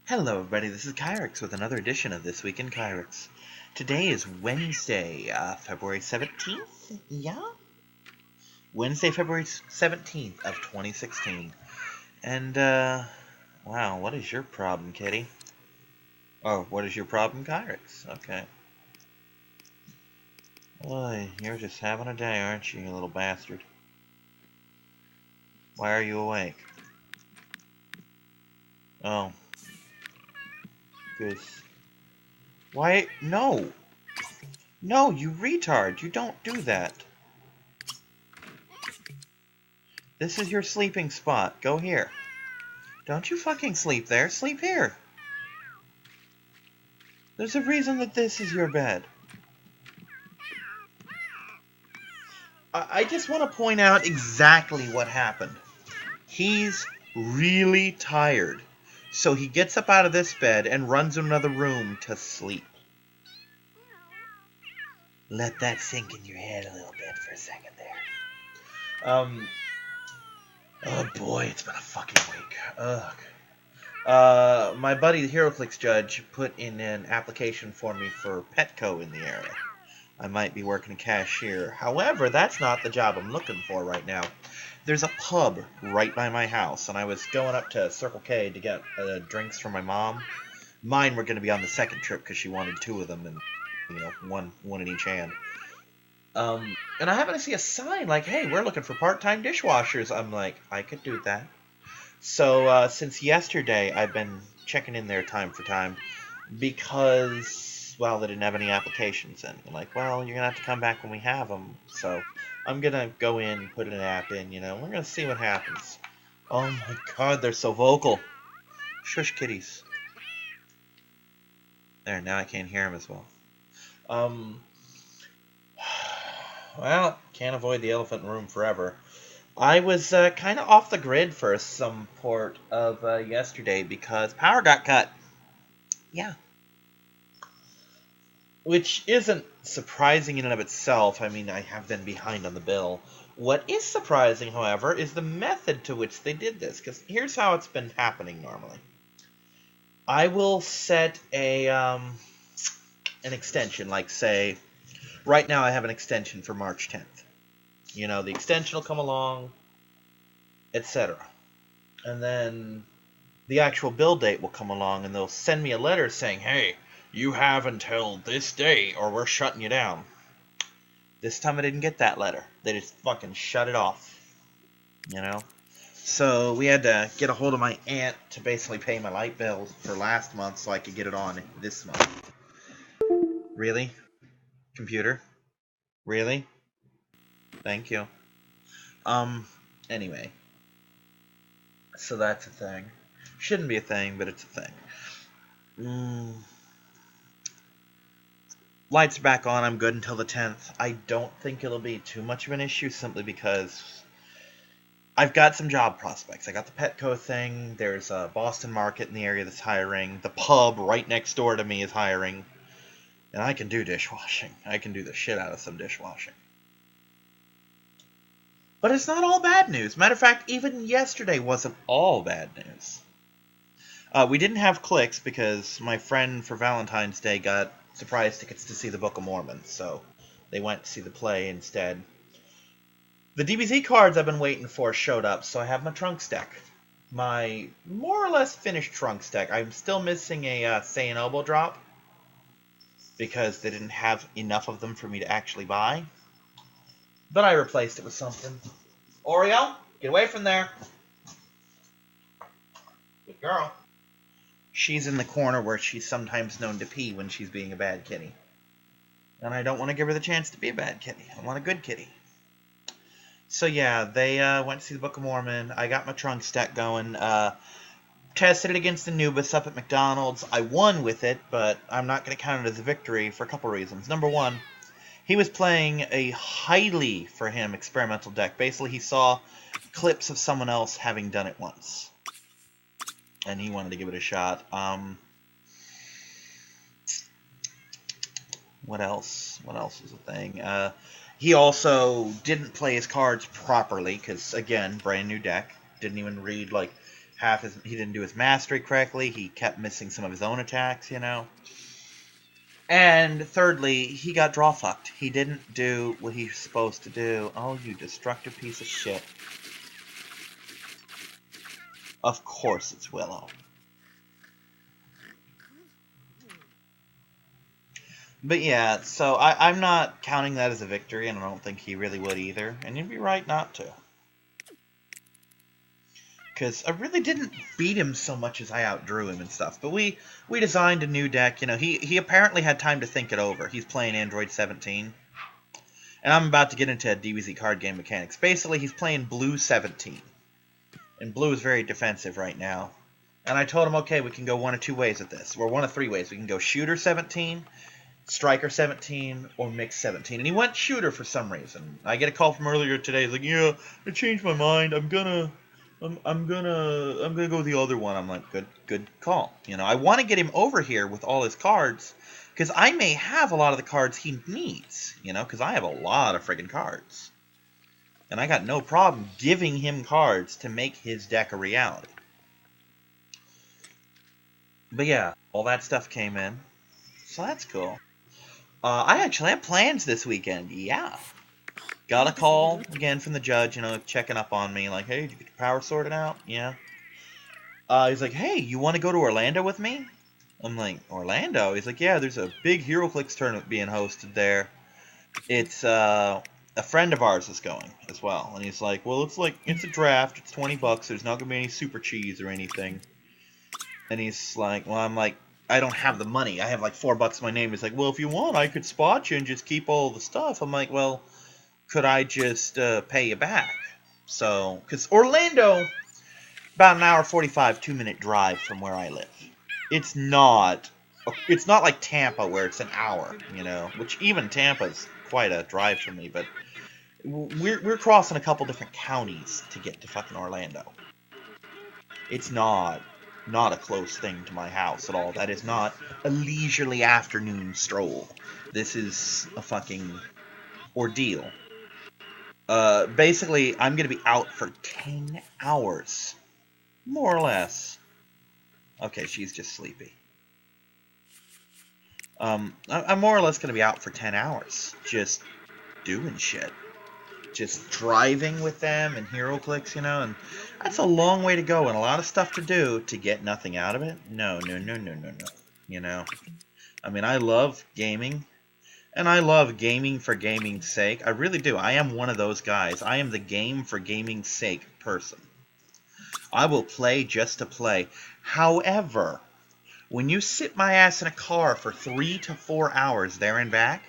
Hello everybody, this is Kyrix with another edition of This Week in Kyrix. Today is Wednesday, February 17th? Yeah? Wednesday, February 17th of 2016. And, wow, what is your problem, kitty? Oh, what is your problem, Kyrix? Okay. Boy, you're just having a day, aren't you, you little bastard? Why are you awake? Oh. Good. Why? No! No, you retard! You don't do that! This is your sleeping spot. Go here. Don't you fucking sleep there. Sleep here. There's a reason that this is your bed. I just want to point out exactly what happened. He's really tired. So he gets up out of this bed and runs to another room to sleep. Let that sink in your head a little bit for a second there. Oh boy, it's been a fucking week. Ugh. My buddy, the HeroClix judge, put in an application for me for Petco in the area. I might be working a cashier. However, that's not the job I'm looking for right now. There's a pub right by my house, and I was going up to Circle K to get drinks for my mom. Mine were going to be on the second trip because she wanted two of them, and one in each hand. And I happen to see a sign like, "Hey, we're looking for part-time dishwashers." I'm like, I could do that. So since yesterday, I've been checking in there time for time because, well, they didn't have any applications in. I'm like, well, you're going to have to come back when we have them. So I'm going to go in, put an app in, we're going to see what happens. Oh my god, they're so vocal. Shush kitties. There, now I can't hear them as well. Well, can't avoid the elephant in the room forever. I was kind of off the grid for some part of yesterday because power got cut. Yeah. Which isn't surprising in and of itself. I mean, I have been behind on the bill. What is surprising, however, is the method to which they did this. Because here's how it's been happening normally. I will set an extension, like, say, right now I have an extension for March 10th. The extension will come along, etc. And then the actual bill date will come along, and they'll send me a letter saying, hey, you have until this day, or we're shutting you down. This time I didn't get that letter. They just fucking shut it off. So we had to get a hold of my aunt to basically pay my light bill for last month so I could get it on this month. Really? Computer? Really? Thank you. Anyway. So that's a thing. Shouldn't be a thing, but it's a thing. Lights are back on. I'm good until the 10th. I don't think it'll be too much of an issue simply because I've got some job prospects. I got the Petco thing. There's a Boston Market in the area that's hiring. The pub right next door to me is hiring. And I can do dishwashing. I can do the shit out of some dishwashing. But it's not all bad news. Matter of fact, even yesterday wasn't all bad news. We didn't have clicks because my friend for Valentine's Day got surprise tickets to see the Book of Mormon, so they went to see the play instead. The DBZ cards I've been waiting for showed up, so I have my Trunks deck. My more or less finished Trunks deck. I'm still missing a Saiyan Oboe drop because they didn't have enough of them for me to actually buy. But I replaced it with something. Oreo, get away from there. Good girl. She's in the corner where she's sometimes known to pee when she's being a bad kitty. And I don't want to give her the chance to be a bad kitty. I want a good kitty. So yeah, they went to see the Book of Mormon. I got my Trunks deck going. Tested it against Anubis up at McDonald's. I won with it, but I'm not going to count it as a victory for a couple reasons. Number one, he was playing a highly, for him, experimental deck. Basically, he saw clips of someone else having done it once. And he wanted to give it a shot. What else? What else was a thing? He also didn't play his cards properly, because, again, brand new deck. Didn't even read, he didn't do his mastery correctly. He kept missing some of his own attacks, you know. And thirdly, he got draw fucked. He didn't do what he's supposed to do. Oh, you destructive piece of shit. Of course it's Willow. But yeah, so I'm not counting that as a victory, and I don't think he really would either. And you'd be right not to. Because I really didn't beat him so much as I outdrew him and stuff. But we designed a new deck. You know, he apparently had time to think it over. He's playing Android 17. And I'm about to get into DBZ card game mechanics. Basically, he's playing Blue 17. And Blue is very defensive right now. And I told him, okay, we can go one of two ways with this. Or one of three ways. We can go Shooter 17, Striker 17, or Mix 17. And he went Shooter for some reason. I get a call from earlier today. He's like, yeah, I changed my mind. I'm gonna go the other one. I'm like, good call. You know, I want to get him over here with all his cards, because I may have a lot of the cards he needs. You know, because I have a lot of friggin' cards, and I got no problem giving him cards to make his deck a reality. But yeah, all that stuff came in, so that's cool. I actually have plans this weekend. Yeah. Got a call again from the judge, you know, checking up on me, like, hey, did you get your power sorted out? Yeah. He's like, hey, you want to go to Orlando with me? I'm like, Orlando? He's like, yeah, there's a big HeroClix tournament being hosted there. It's, a friend of ours is going as well. And he's like, well, it's a draft. It's $20. There's not going to be any super cheese or anything. And he's like, well, I'm like, I don't have the money. I have like $4 in my name. He's like, well, if you want, I could spot you and just keep all the stuff. I'm like, well, could I just pay you back? So, because Orlando, about an hour 45, 2-minute drive from where I live. It's not like Tampa where it's an hour, you know, which even Tampa's quite a drive for me, but we're crossing a couple different counties to get to fucking Orlando. It's not a close thing to my house at all. That is not a leisurely afternoon stroll. This is a fucking ordeal. Basically, I'm going to be out for 10 hours. More or less. Okay, she's just sleepy. I'm more or less going to be out for 10 hours. Just doing shit. Just driving with them and HeroClix, you know, and that's a long way to go and a lot of stuff to do to get nothing out of it. No. You know, I mean, I love gaming, and I love gaming for gaming's sake. I really do. I am one of those guys. I am the game for gaming's sake person. I will play just to play. However, when you sit my ass in a car for 3 to 4 hours there and back,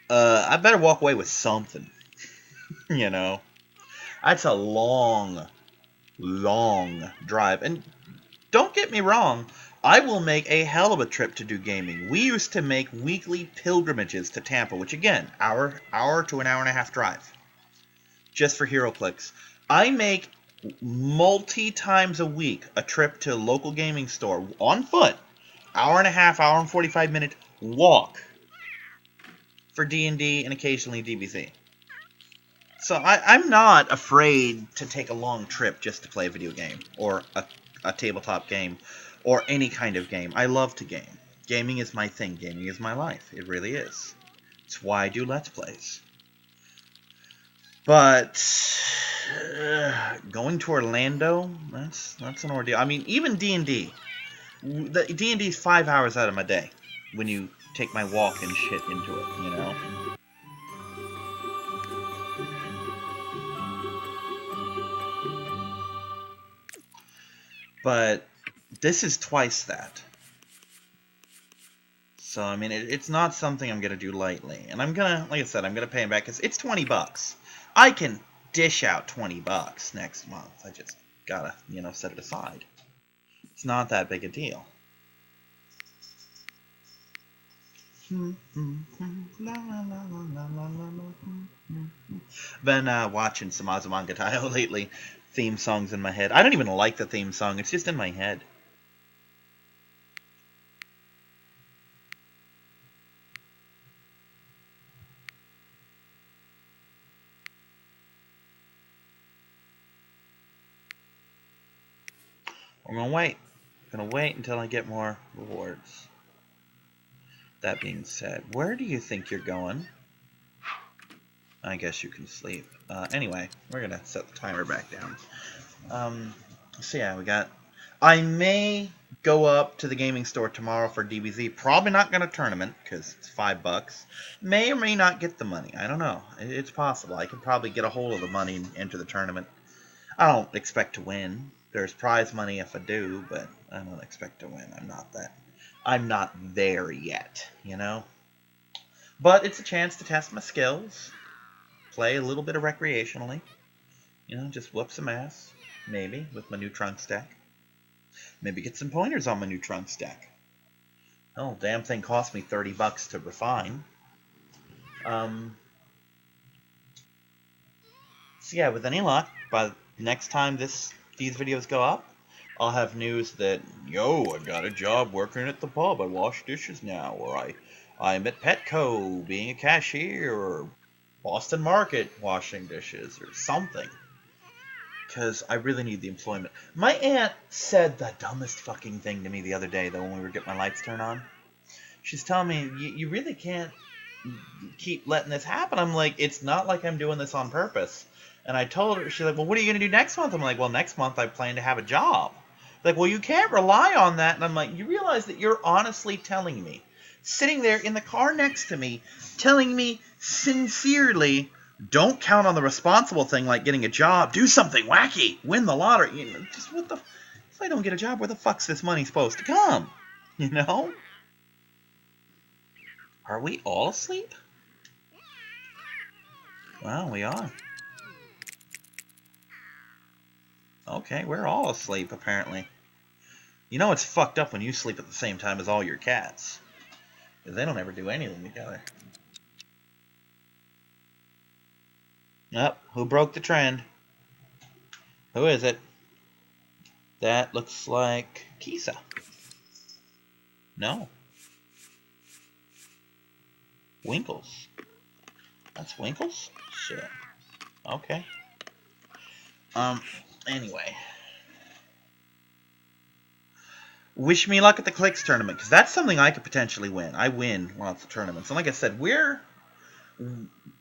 I better walk away with something. You know, that's a long drive. And don't get me wrong, I will make a hell of a trip to do gaming. We used to make weekly pilgrimages to Tampa, which again, hour to an hour and a half drive, just for HeroClix. I make times a week a trip to a local gaming store on foot, hour and a half, hour and 45-minute walk for D&D and occasionally DBZ. So I'm not afraid to take a long trip just to play a video game or a tabletop game or any kind of game. I love to game. Gaming is my thing. Gaming is my life. It really is. It's why I do Let's Plays. But going to Orlando, that's an ordeal. I mean, even D&D. The D&D is 5 hours out of my day when you take my walk and shit into it, you know? But this is twice that. So, I mean, it's not something I'm going to do lightly. And I'm going to, like I said, I'm going to pay him back because it's $20. I can dish out $20 next month. I just gotta, you know, set it aside. It's not that big a deal. Been watching some Azumanga Daioh lately. Theme songs in my head. I don't even like the theme song. It's just in my head. I'm gonna wait. I'm gonna wait until I get more rewards. That being said, where do you think you're going? I guess you can sleep. Anyway, we're gonna set the timer back down. So yeah, we got... I may go up to the gaming store tomorrow for DBZ. Probably not gonna tournament, because it's $5. May or may not get the money. I don't know. It's possible. I could probably get a hold of the money and enter the tournament. I don't expect to win. There's prize money if I do, but I don't expect to win. I'm not there yet, you know? But it's a chance to test my skills. Play a little bit of recreationally. You know, just whoop some ass. Maybe, with my new trunk stack. Maybe get some pointers on my new trunk stack. Oh, damn thing cost me $30 to refine. So yeah, with any luck, by the next time these videos go up, I'll have news that, yo, I got a job working at the pub. I wash dishes now. Or I'm at Petco being a cashier. Or Boston Market washing dishes. Or something. Because I really need the employment. My aunt said the dumbest fucking thing to me the other day, though, when we were getting my lights turned on. She's telling me, you really can't keep letting this happen. I'm like, it's not like I'm doing this on purpose. And I told her, she's like, well, what are you going to do next month? I'm like, well, next month I plan to have a job. Like, well, you can't rely on that. And I'm like, you realize that you're honestly telling me, sitting there in the car next to me, telling me sincerely, don't count on the responsible thing like getting a job. Do something wacky. Win the lottery. You know, just what the... If I don't get a job, where the fuck's this money supposed to come? You know? Are we all asleep? Well, we are. Okay, we're all asleep, apparently. You know it's fucked up when you sleep at the same time as all your cats. Because they don't ever do anything together. Who broke the trend? Who is it? That looks like Kisa. No. Winkles. That's Winkles? Shit. Okay. Anyway. Wish me luck at the Clicks tournament, because that's something I could potentially win. I win lots of tournaments. And like I said,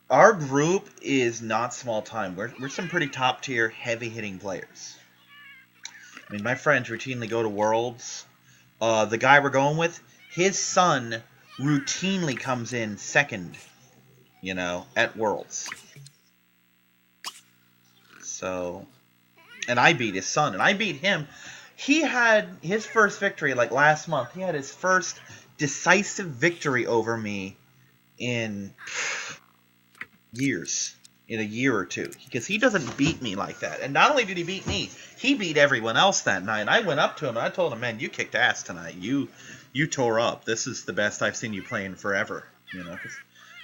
our group is not small time. We're some pretty top tier, heavy hitting players. I mean, my friends routinely go to Worlds. The guy we're going with, his son routinely comes in second, you know, at Worlds. So, and I beat his son, and I beat him. He had his first victory, like last month. He had his first decisive victory over me in years. In a year or two. Because he doesn't beat me like that. And not only did he beat me, he beat everyone else that night. And I went up to him and I told him, man, you kicked ass tonight. You tore up. This is the best I've seen you play in forever. You know, 'cause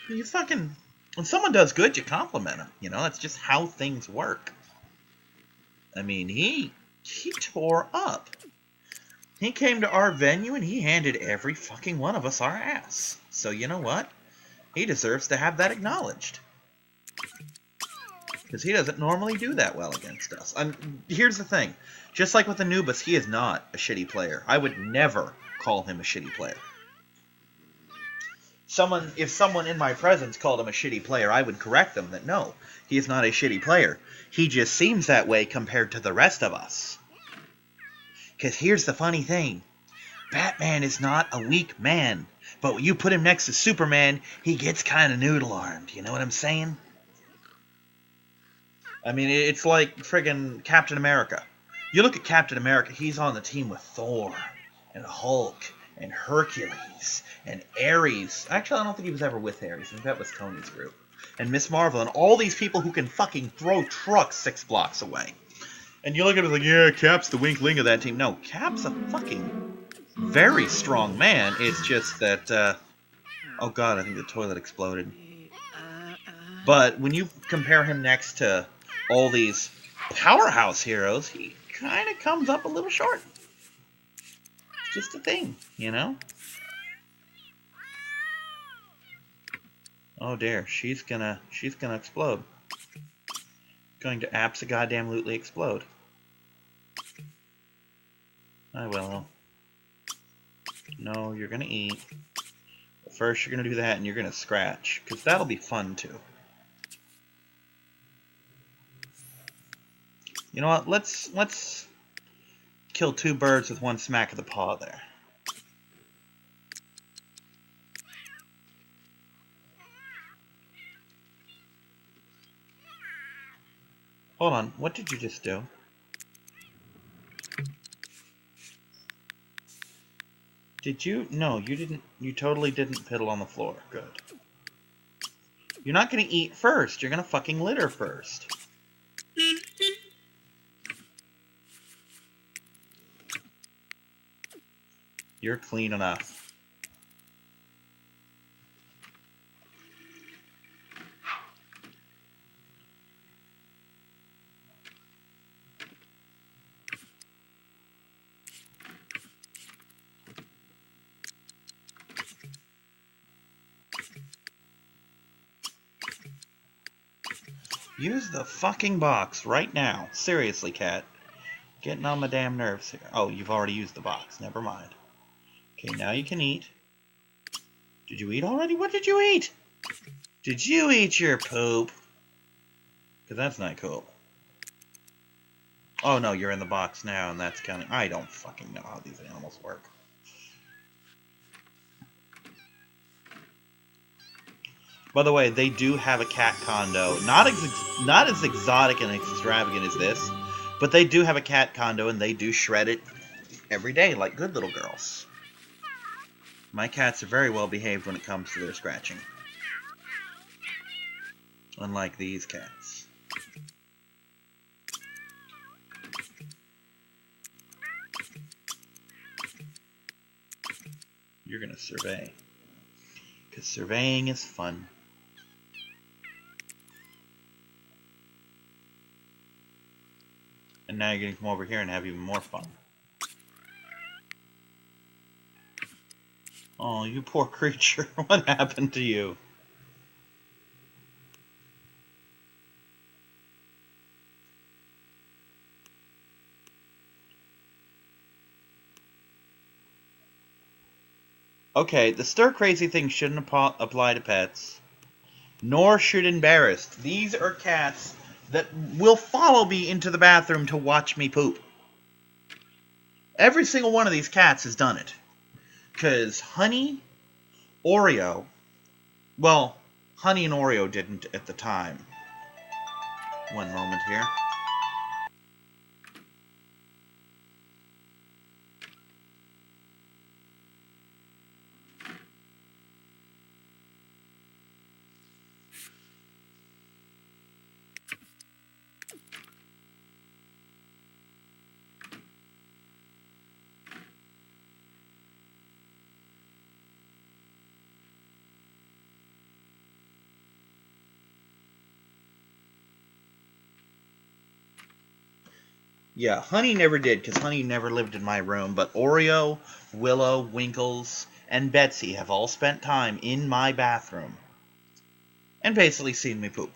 you fucking... When someone does good, you compliment them. You know, that's just how things work. I mean, he tore up. He came to our venue and he handed every fucking one of us our ass. So you know what? He deserves to have that acknowledged. Because he doesn't normally do that well against us. And here's the thing. Just like with Anubis, he is not a shitty player. I would never call him a shitty player. If someone in my presence called him a shitty player, I would correct them that no, he is not a shitty player. He just seems that way compared to the rest of us. Because here's the funny thing. Batman is not a weak man. But when you put him next to Superman, he gets kind of noodle-armed. You know what I'm saying? I mean, it's like friggin' Captain America. You look at Captain America, he's on the team with Thor, and Hulk, and Hercules, and Ares. Actually, I don't think he was ever with Ares. I think that was Tony's group. And Miss Marvel, and all these people who can fucking throw trucks 6 blocks away. And you look at it like, yeah, Cap's the winkling of that team. No, Cap's a fucking very strong man. It's just that, oh god, I think the toilet exploded. But when you compare him next to all these powerhouse heroes, he kind of comes up a little short. It's just a thing, you know? Oh dear, she's gonna explode. Going to abso-goddamn-lutely explode. I will. No, you're gonna eat. But first, you're gonna do that, and you're gonna scratch, because that'll be fun too. You know what? Let's kill two birds with one smack of the paw there. Hold on. What did you just do? Did you? No, you didn't. You totally didn't piddle on the floor. Good. You're not gonna eat first. You're gonna fucking litter first. You're clean enough. Use the fucking box right now. Seriously, cat. Getting on my damn nerves here. Oh, you've already used the box. Never mind. Okay, now you can eat. Did you eat already? What did you eat? Did you eat your poop? Because that's not cool. Oh, no, you're in the box now, and that's counting. I don't fucking know how these animals work. By the way, they do have a cat condo. Not as exotic and extravagant as this, but they do have a cat condo, and they do shred it every day like good little girls. My cats are very well behaved when it comes to their scratching. Unlike these cats. You're gonna survey. Because surveying is fun. And now you're gonna come over here and have even more fun. Oh, you poor creature. What happened to you? Okay, the stir-crazy thing shouldn't apply to pets. Nor should embarrassed. These are cats that will follow me into the bathroom to watch me poop. Every single one of these cats has done it. Because Honey, Oreo... Well, Honey and Oreo didn't at the time. One moment here. Yeah, Honey never did, because Honey never lived in my room, but Oreo, Willow, Winkles, and Betsy have all spent time in my bathroom and basically seen me poop.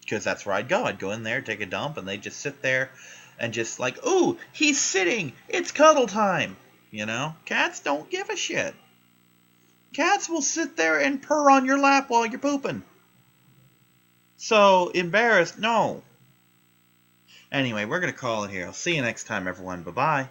Because that's where I'd go. I'd go in there, take a dump, and they'd just sit there and just like, ooh, he's sitting! It's cuddle time! You know? Cats don't give a shit. Cats will sit there and purr on your lap while you're pooping. So, embarrassed? No. Anyway, we're going to call it here. I'll see you next time, everyone. Bye-bye.